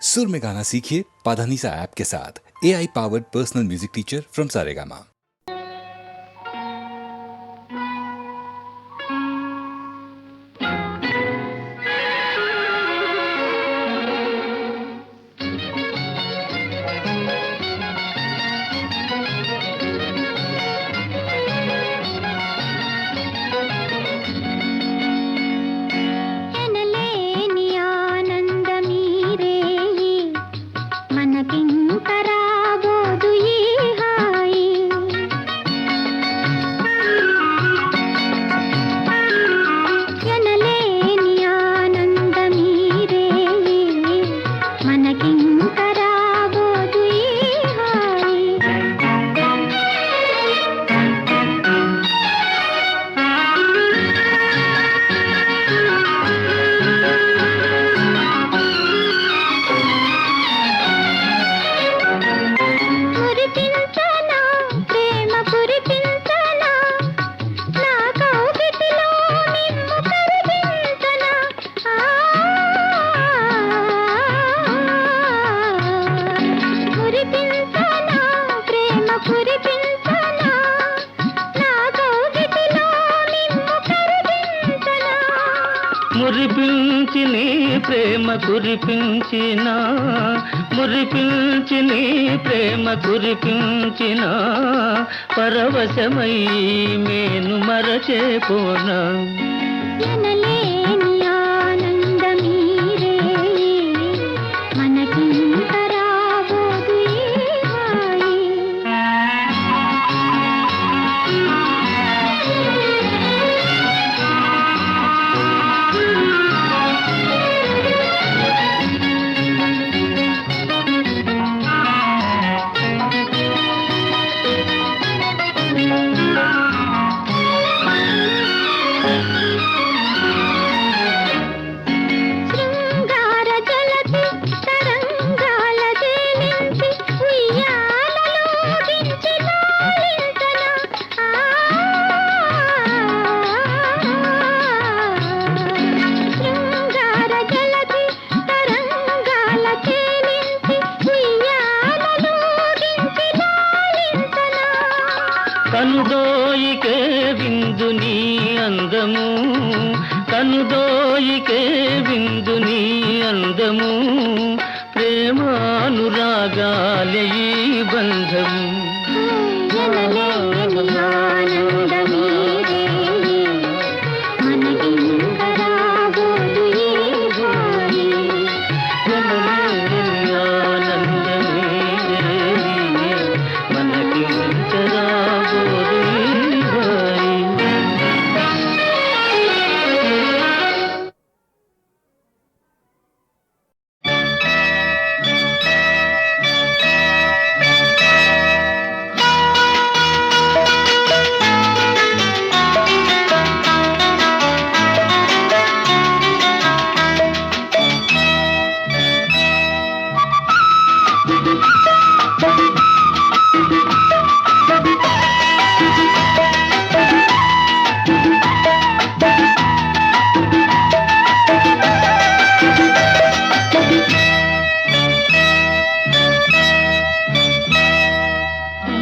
सुर में गाना सीखिए पाधानीसा ऐप के साथ। AI powered personal music teacher from Saregama. మురిపించి నీ ప్రేమ కురిపించిన మురిపించి నీ ప్రేమ కురిపించిన పరవశమై మేను మరచేపోనా ఎనలేని ఆనందమీరే మనకింత రాబోదు ఈ హాయి. శృంగార జలధి తరంగాల తేలించి ఉయ్యాలలోగించి లాలించనా. శృంగార జలధి తరంగాల తేలించి ఉయ్యాలలోగించి లాలించనా. కనుదోయికే విందు నీ అందము కనుదోయికే విందు నీ అందము ప్రేమానురాగాలే ఈ బంధము ఎనలేని ఆనందమీరే మనకింత రాబోదు ఈ హాయి. మనకి రాబోదు ఈ హాయి.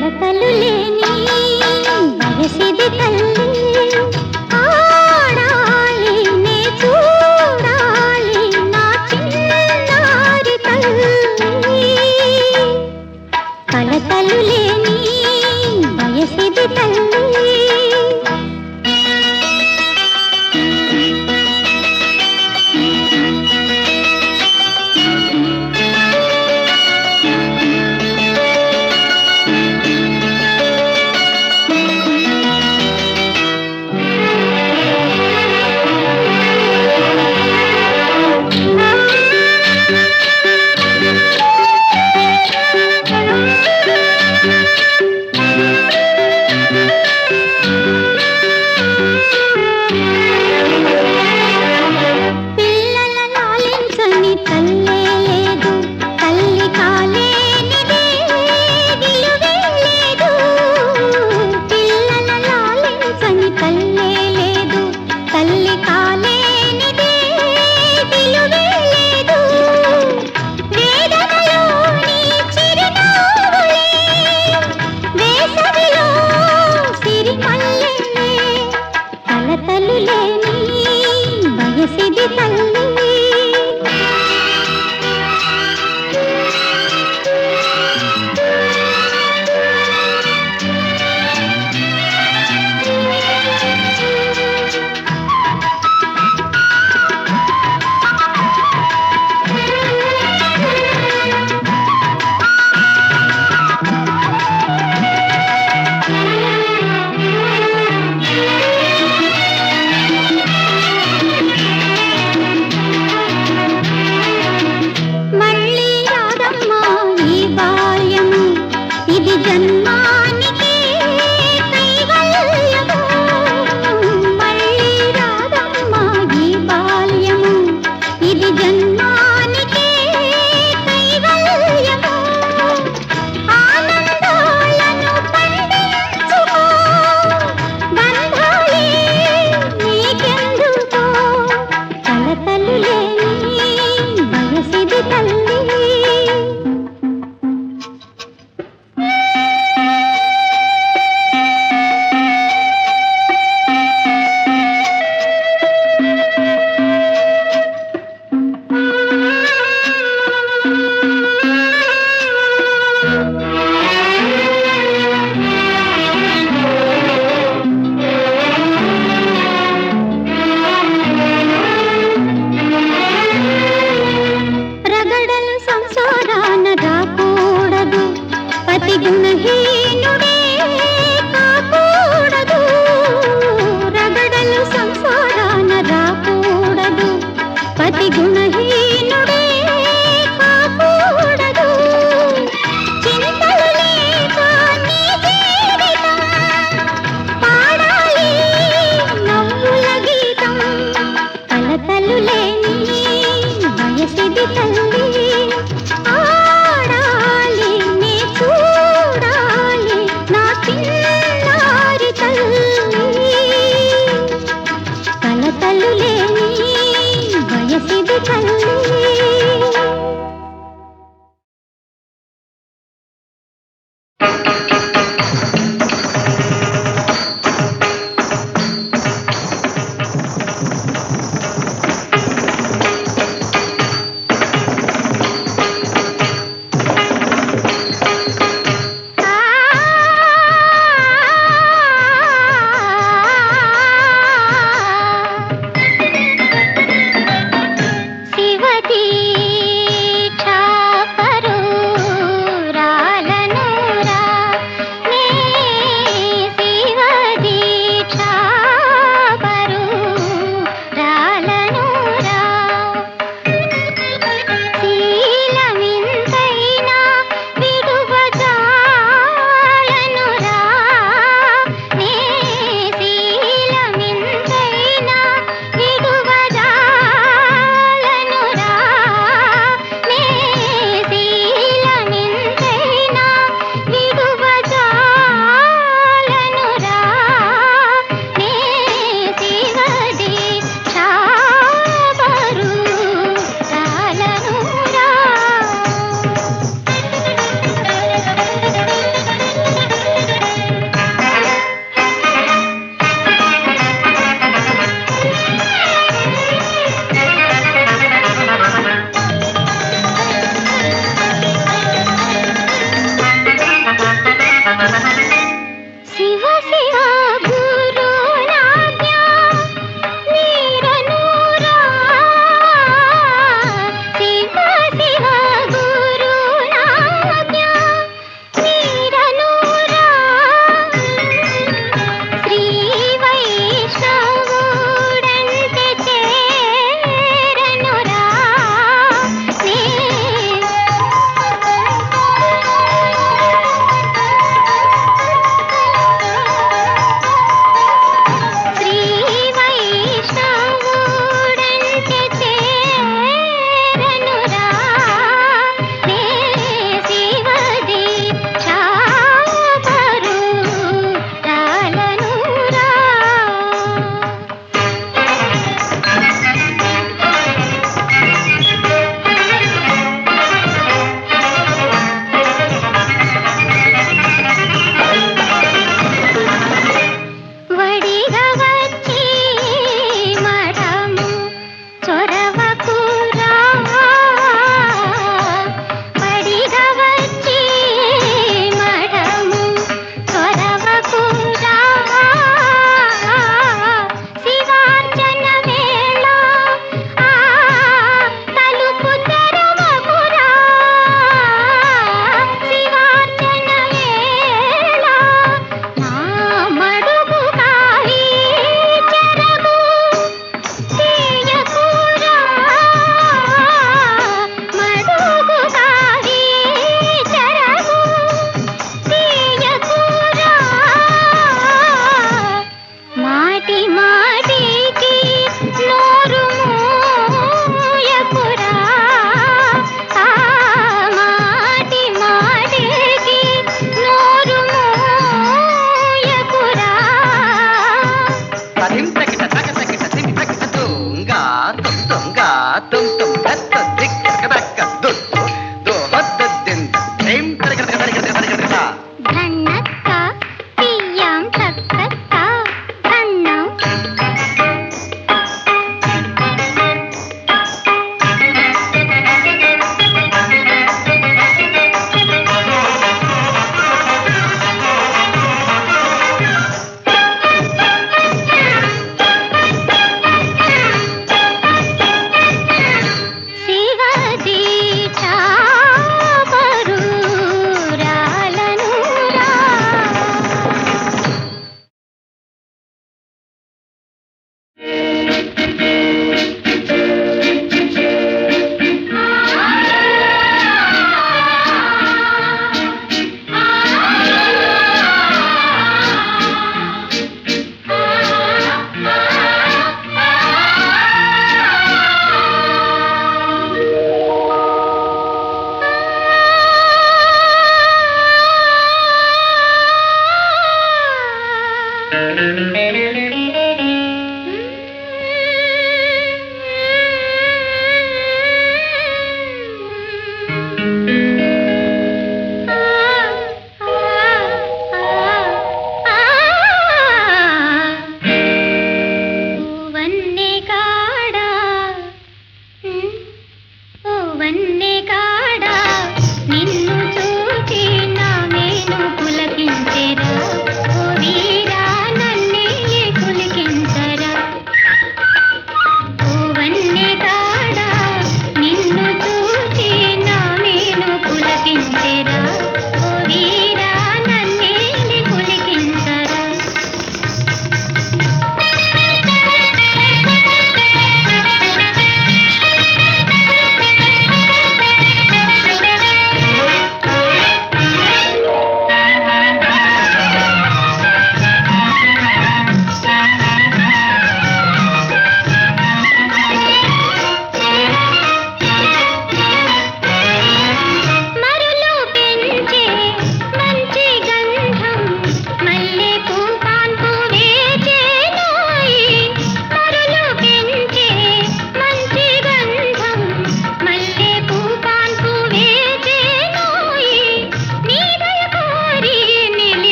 కలతలు లేని వయసిది తల్లి, ఆడాలి నే చూడాలి నా చిన్నారి తల్లి. కలతలు లేని వయసిది తల్లి. గుణహీనుడే కాకూడదు, రగడలు సంసారాన రాకూడదు. పతి గుణహీనుడే కాకూడదు, చింతలు లేక నీ జీవితం పాడాలి నవ్వుల గీతం. కలతలు లేని వయసిది తల్లి, ఆడాలి నీ చూడాలి నా చిన్నారి తల్లి. కలతలు లేని వయసిది తల్లి.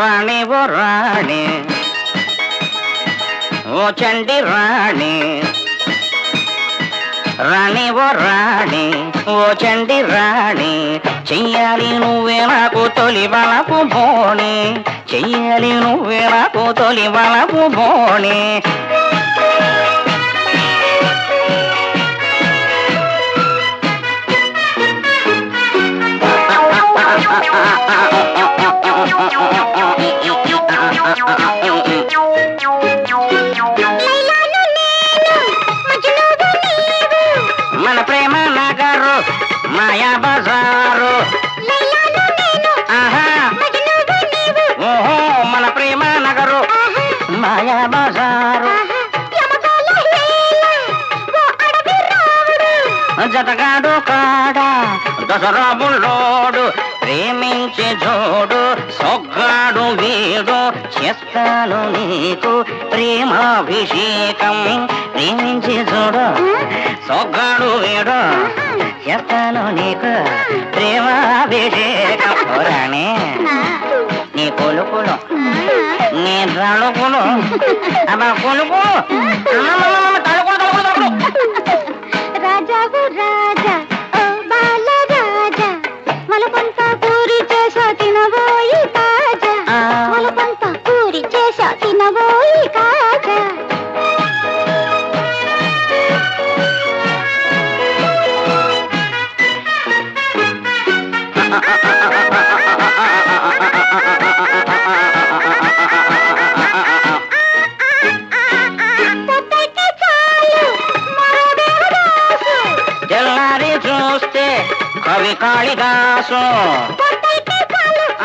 రాణి ఓ రాణి ఓ చండి రాణి రాణి ఓ రాణి ఓ చండి రాణి చెయ్యాలి నువ్వే నాకు తొలి వలపు బోణి చెయ్యాలి నువ్వే నాకు తొలి వలపు బోణి మన ప్రేమ నగరు మాయా బజారు ఆహా ఓహో మన ప్రేమ నగరు మాయా బజారు జతగాడు కాడా దసరా బుల్లోడు ప్రేమించే జోడు సొగ్గాడు వీడు చేస్తాను నీకు ప్రేమాభిషేకం ప్రేమించే జోడు సొగ్గాడు వీడు చేస్తాను నీకు ప్రేమాభిషేకం రాణి నీ కొలుకులు నీ తలుకులు అమ్మా కొలుకులు తలుకులు తలుకులు తలుకులు రాజావు రాజా ఓ బాల రాజా మలపంత పూరి చేసా తినబోయి కాజా మలపంత పూరి చేసా తినబోయి కాజా తెల్లారి చూస్తే కవి కాళిదాసు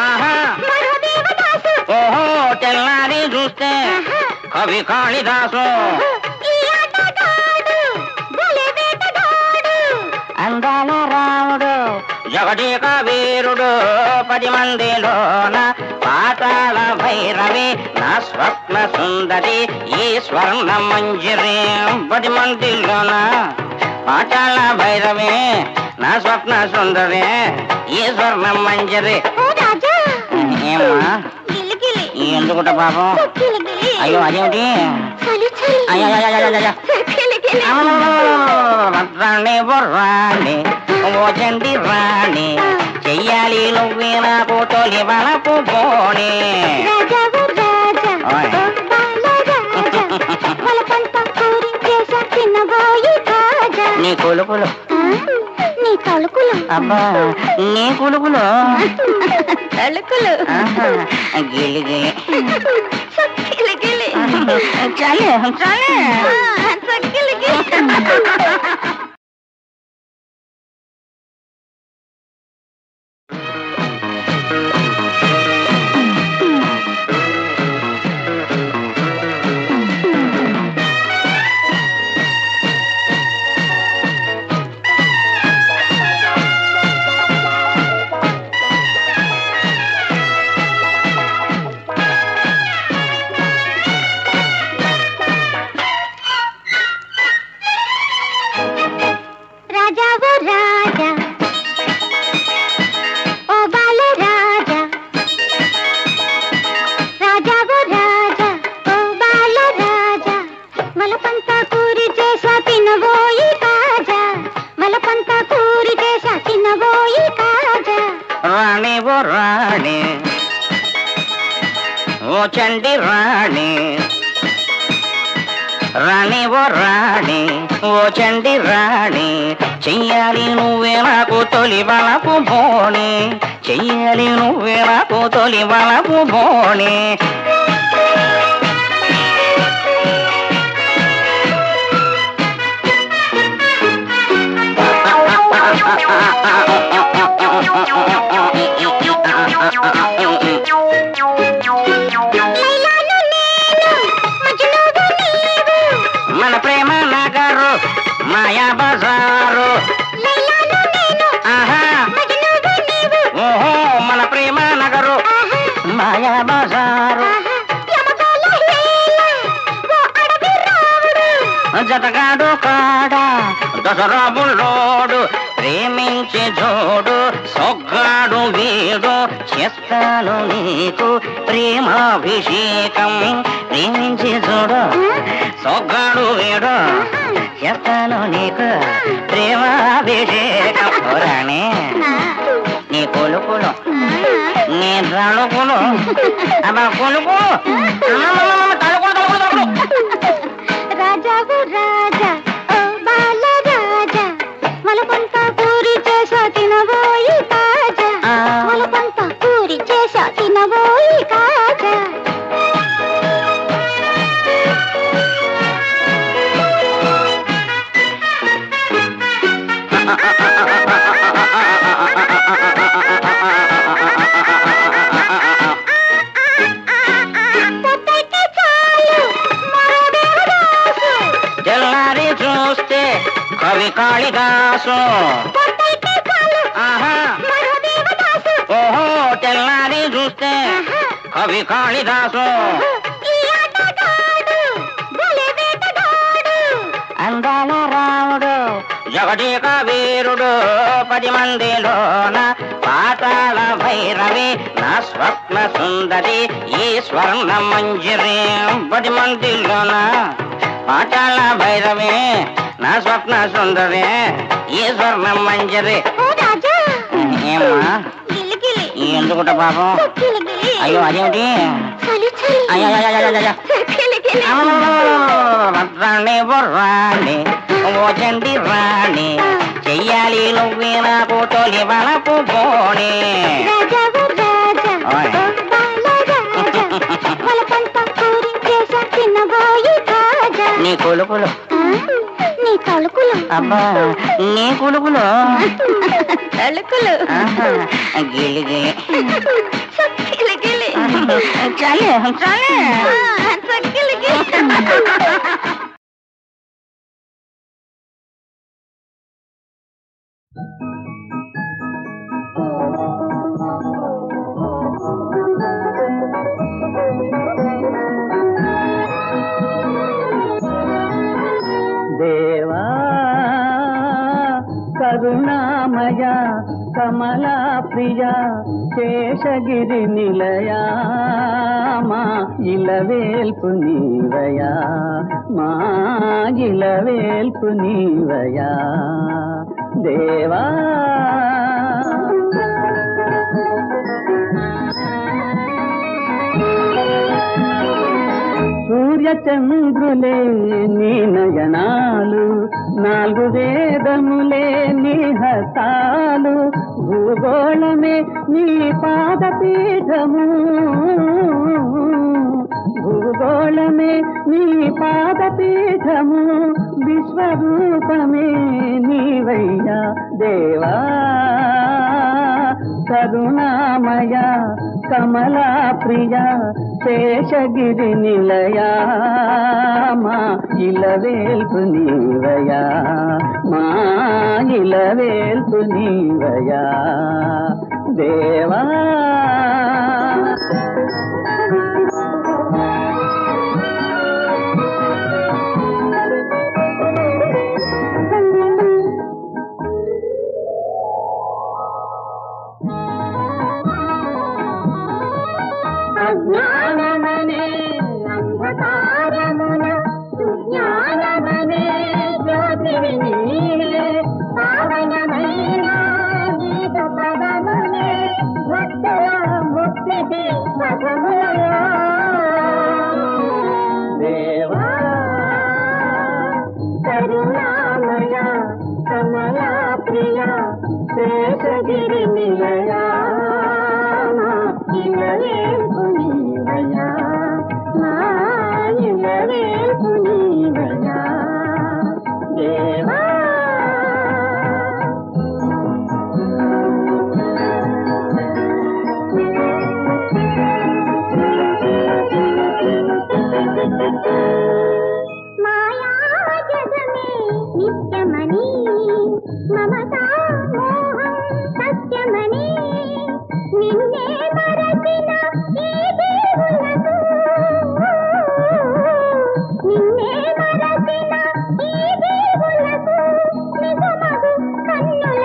ఆహా ఓహో తెల్లారి చూస్తే కవి కాళిదాసు అందాల రాముడు జగదేక వీరుడు 10 మందిలోన పాతాళ భైరవి నా స్వప్న సుందరి ఈ స్వర్ణ మంజరి 10 మందిలోన పాతాళ భైరవి నా స్వప్న సుందరి ఈ స్వర్ణ మంజరి ఏమ్మా ఎందుకుంటా పాపం అయ్యో అదేమిటి అయ్యో రాణి బొర్రాణి ఓ చండి రాణి చెయ్యాలి నువ్వే నాకు తొలి వలపు బోణి నీ కొలుకులు నీ తలుకులు అబ్బా నీ కొలుకులు తలుకులు గిలి గిలి సక్కిలి గిలి చాలే చాలే సక్కిలి గిలి రాణి ఓ రాణి ఓ చండి రాణి రాణి ఓ రాణి ఓ చండి రాణి చెయ్యాలి నువ్వే నాకు తొలి వలపు బోణి చెయ్యాలి నువ్వే నాకు తొలి వలపు బోణి మన ప్రేమ నగరు మాయా బజారు ఆహా ఓహో మన ప్రేమ నగరు మాయా బజారు జతగాడు కాడా దసరా బుల్లోడు ప్రేమించి చూడు సొగ్గాడు వీడు చేస్తాను నీకు ప్రేమాభిషేకం ప్రేమించి చూడు సొగ్గాడు వీడు చేస్తాను నీకు ప్రేమాభిషేకం రాణి నీ కొలుకులు నీ తలుకులు అబ్బా కొలుకులు తలుకులు రాజావు రాజా ఓ బాల రాజా మలపంత పూరి చేసా తినబోయి కాజా మలపంత పూరి చేసా తినబోయి కాజా తెల్లారి చూస్తే కవి కాళిదాసు ఆహా ఓహో తెల్లారి చూస్తే కవి కాళిదాసు అందాల రాముడు జగదేక వీరుడు 10 మందిలోన పాతాళ భైరవి నా స్వప్న సుందరి ఈ స్వర్ణ మంజరి 10 మందిలోన పాతాళ భైరవి నా స్వప్న సుందరి ఈ స్వర్ణ మంజరి ఏమ్మా ఎందుకుంటా పాపం అయ్యో అదేమిటి అయ్యో రాణి బొర్రాణి ఓ చండి రాణి చెయ్యాలి నువ్వే నాకు తొలి వలపు బోణి నీ కొలుకులు నీ తలుకులు అబ్బా నీ కొలుకులు తలుకులు గిలి గిలి సక్కిలి గిలి చాలే చాలే సక్కిలి గిలి దేవా కరుణామయ కమలా ప్రియ శేషగిరి నిలయా మా ఇలవేల్పు నీవయా మా ఇలవేల్పు నీవయా దేవా సూర్యచంద్రులే నీ నయనాలు 4 వేదములే నీ హస్తాలు భూగోళమే నీ పాదపీఠము భూగోళమే నీ పాదపీఠము విశ్వరూపమే నీవయ్యా దేవా కరుణామయ కమలా ప్రియ శేషగిరి నిలయా మా ఇలవేల్పు నీవయా మా ఇలవేల్పు నీవయా దేవా అజ్ఞానమనే అంధకారమున సుజ్ఞానమనే జ్యోతివి నీవే పావనమైన గీత పదములే భక్తుల ముక్తికి పదములయా దేవా కరుణామయ కమలా ప్రియ శేషగిరి నిలయా ఇలవేల్పు నీవయా మా ఇలవేల్పు నీవయా దేవా మాయా జగమే నిత్యమని మమతా మోహం సత్యమని నిన్నే మరచిన ఈ దేవులకు నిన్నే మరచిన ఈ దేవులకు నిజమగు కన్నుల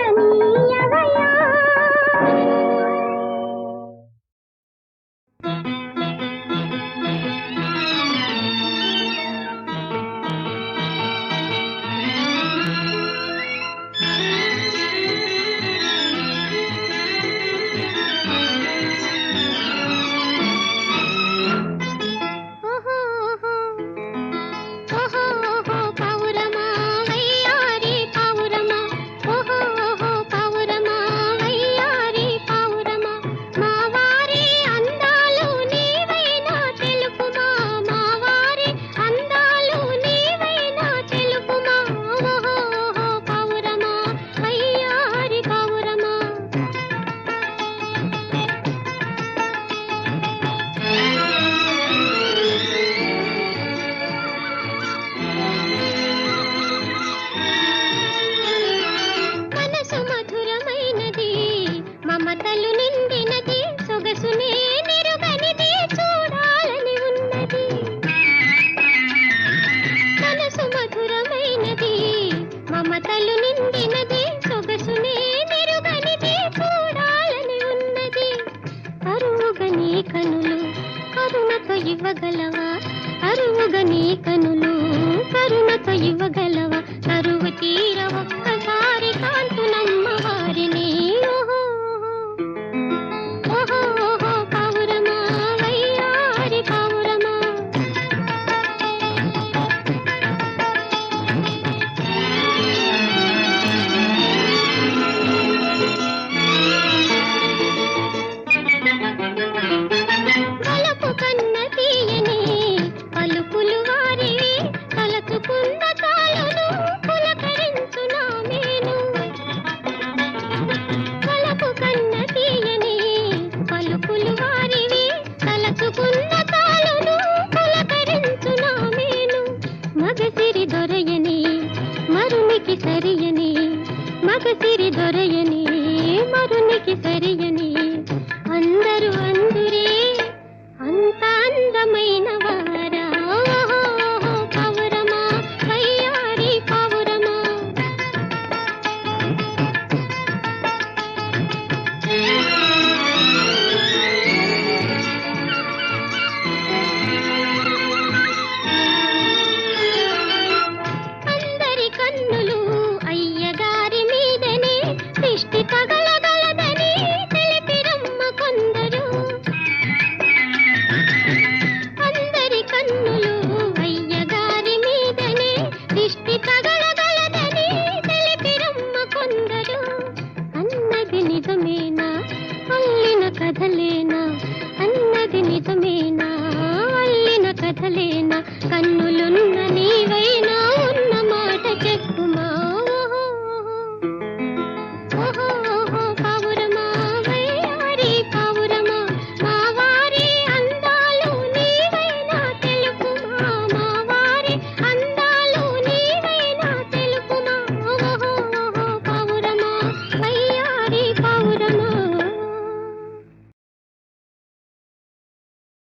నిండినది మమతలు నిండినది సొగసునే నిరుగనిది చూడాలని ఉన్నది అరువుగా నీ కనులు కరుణతో ఇవ్వగలవా అరువుగా నీ కనులు కరుణతో ఇవ్వగలవా